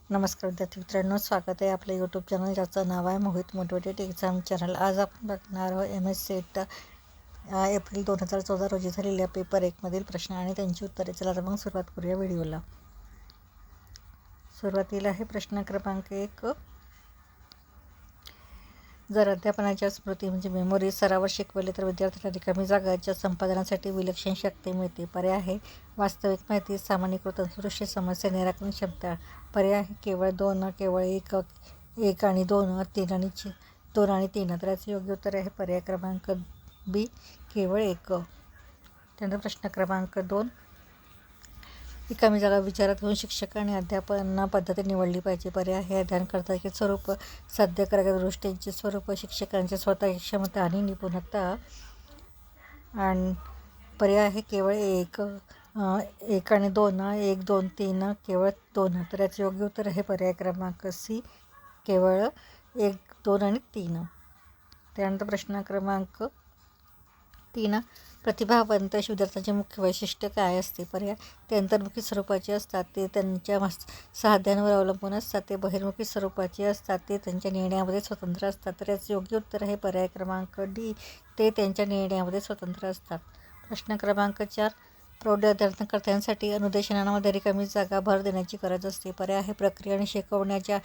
नमस्कार विद्यार्थी मित्रांनो, स्वागत आहे आपल्या यूट्यूब चॅनल ज्याचं नाव आहे मोहित मोटिवेटेड एक्झाम चॅनल। आज आपण बघणार आहोत MS सेट एप्रिल 2014 रोजी झालेल्या पेपर 1 मधील प्रश्न आणि त्यांची उत्तरे। चला तर मग सुरुवात करूया व्हिडिओला। सुरुवातीला आहे प्रश्न क्रमांक 1। जर अध्यापनाच्या स्मृती म्हणजे मेमोरी सरावर शिकवले तर विद्यार्थ्यांना रिकामी जागाच्या संपादनासाठी विलक्षण शक्ती मिळते। पर्याय आहे वास्तविक माहिती, सामान्यीकृत अंतर्दृष्टी, समस्या निराकरण क्षमता। पर्याय आहे केवळ 2, केवळ 1 आणि 2, 3 आणि 2 आणि 3। तर याचे योग्य उत्तर आहे पर्याय क्रमांक बी, केवळ 1। त्यानंतर प्रश्न क्रमांक 2। रिकामी जागा विचारात घेऊन शिक्षकांनी अध्यापन पद्धती निवडली पाहिजे। पर्याय आहे अध्ययनकर्त्याचे स्वरूप, साध्य करायच्या गोष्टींचे स्वरूप, शिक्षकांची स्वतःची क्षमता आणि निपुणता। आणि पर्याय आहे केवळ 1 आणि 2, 1, 2, 3, केवळ 2। तर याचे योग्य उत्तर आहे पर्याय क्रमांक सी, केवळ 1, 2 आणि 3। त्यानंतर प्रश्न क्रमांक 3। प्रतिभावंत विद्यार्थ्यांचे मुख्य वैशिष्ट्य काय असते? पर्याय ते अंतर्मुखी स्वरूपाचे असतात, ते त्यांच्या साध्यांवर अवलंबून असतात, ते बहिर्मुखी स्वरूपाचे असतात, ते त्यांच्या निर्णयामध्ये स्वतंत्र असतात। तर याचे योग्य उत्तर आहे पर्याय क्रमांक डी, ते त्यांच्या निर्णयामध्ये स्वतंत्र असतात। प्रश्न क्रमांक 4। प्रौढ अध्ययनकर्त्यांसाठी अनुदेशनामध्ये रिकामी जागा भर देण्याची गरज असते। पर्याय आहे प्रक्रिया आणि शिकवण्याच्या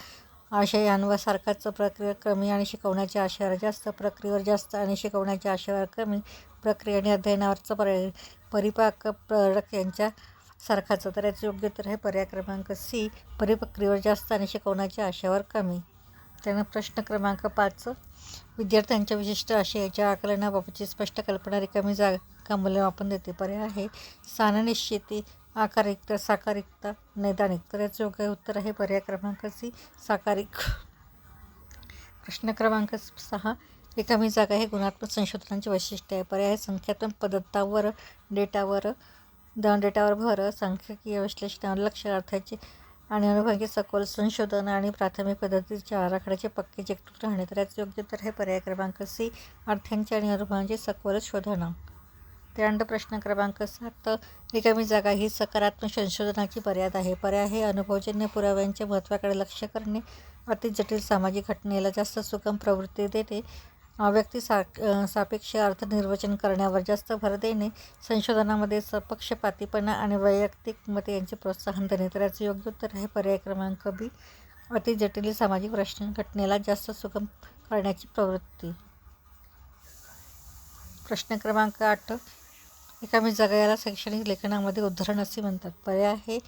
आशयांवर सारखाच, प्रक्रिया कमी आणि शिकवण्याच्या आशयावर जास्त, प्रक्रियेवर जास्त आणि शिकवण्याच्या आशयावर कमी, प्रक्रिया आणि अध्ययनावरचा परिपाक प्रडक यांच्या सारखाच। तर याचे योग्य उत्तर आहे पर्याय क्रमांक सी, परिप्रक्रियेवर जास्त आणि शिकवण्याच्या आशयावर कमी। त्यानंतर प्रश्न क्रमांक 5। विद्यार्थ्यांच्या विशिष्ट आशयाच्या आकलनाबाबतची स्पष्ट कल्पना रिकामी जागा मूल्यमापन देते। पर्याय आहे स्थाननिश्चिती, आकारयुक्त, साकारिकता, नैदानिक। तर याचे योग्य उत्तर आहे पर्याय क्रमांक सी, साकारिक। प्रश्न क्रमांक 6। रिकामी जागा हे गुणात्मक संशोधनाचे वैशिष्ट्य आहे। पर्याय आहे संख्यात्मक पद्धतांवर, डेटावर भर, सांख्यिकीय विश्लेषणावर लक्ष, अर्थाचे आणि अनुभवांचे सखोल संशोधन आणि प्राथमिक पद्धतीच्या आराखड्याचे पक्के चिकटून राहणे। तर याचे योग्य उत्तर आहे पर्याय क्रमांक सी, अर्थांचे आणि अनुभवांचे सखोल शोधन। त्यानंतर प्रश्न क्रमांक 7। रिकामी जागा ही सकारात्मक संशोधनाची मर्यादा आहे। पर्याय आहे अनुभवजन्य पुराव्यांच्या महत्त्वाकडे लक्ष करणे, अति जटिल सामाजिक घटनेला जास्त सुगम प्रवृत्ती देणे, व्यक्ती सापेक्ष अर्थनिर्वचन करण्यावर जास्त भर देणे, संशोधनामध्ये पक्षपातीपणा आणि वैयक्तिक मते यांचे प्रोत्साहन देणे। तर याचे योग्य उत्तर आहे पर्याय क्रमांक बी, अति जटिल सामाजिक घटनेला जास्त सुगम करण्याची प्रवृत्ती। प्रश्न क्रमांक 8। रिकामी जागा याला शैक्षणिक लेखनामध्ये उद्धरण असे म्हणतात। पर्याय आहे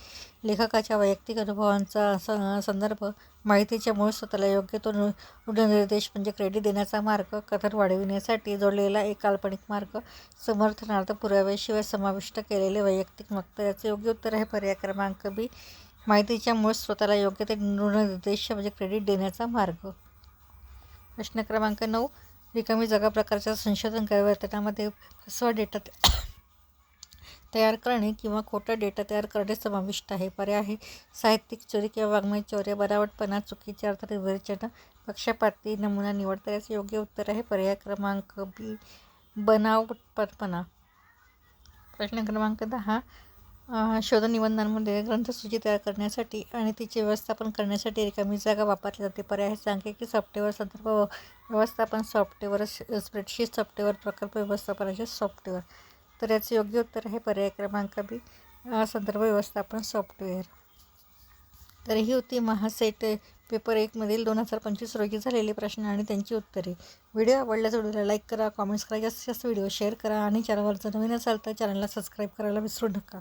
लेखकाच्या वैयक्तिक अनुभवांचा संदर्भ, माहितीच्या मूळ स्रोताला योग्य तो ऋणनिर्देश म्हणजे क्रेडिट देण्याचा मार्ग, कथन वाढविण्यासाठी जोडलेला एक काल्पनिक मार्ग, समर्थनार्थ पुराव्याशिवाय समाविष्ट केलेले वैयक्तिक मत। याचे योग्य उत्तर आहे पर्याय क्रमांक बी, माहितीच्या मूळ स्रोताला योग्य ते ऋणनिर्देश म्हणजे क्रेडिट देण्याचा मार्ग। प्रश्न क्रमांक 9। रिकामी जागा प्रकारच्या संशोधन वर्तनामध्ये फसवा डेटा तयार करणे किंवा खोटा डेटा तयार करणे समाविष्ट आहे। पर्याय आहे साहित्यिक चोरी किंवा वाङ्मय चौर्य, बनावटपणा, चुकीचे अर्थनिर्वचन, पक्षपाती नमुना निवड। तर याचे योग्य उत्तर आहे पर्याय क्रमांक बी, बनावटपणा। प्रश्न क्रमांक 10। शोध निबंधांमध्ये ग्रंथसूची तयार करण्यासाठी आणि तिचे व्यवस्थापन करण्यासाठी रिकामी जागा वापरली जाते। पर्याय आहे सांख्यिकी सॉफ्टवेअर, संदर्भ व्यवस्थापन सॉफ्टवेअर, स्प्रेडशीट सॉफ्टवेअर, प्रकल्प व्यवस्थापनाचे सॉफ्टवेअर। तर याचे योग्य उत्तर आहे पर्याय क्रमांक बी, संदर्भ व्यवस्थापन सॉफ्टवेअर। तर ही होती महासेट पेपर 1 मधील 2025 रोजी झालेले प्रश्न आणि त्यांची उत्तरे। व्हिडिओ आवडल्यास व्हिडिओला लाईक करा, कॉमेंट्स करा, जास्तीत जास्त व्हिडिओ शेअर करा आणि चॅनलवर जर नवीन असाल तर चॅनलला सबस्क्राईब करायला विसरू नका।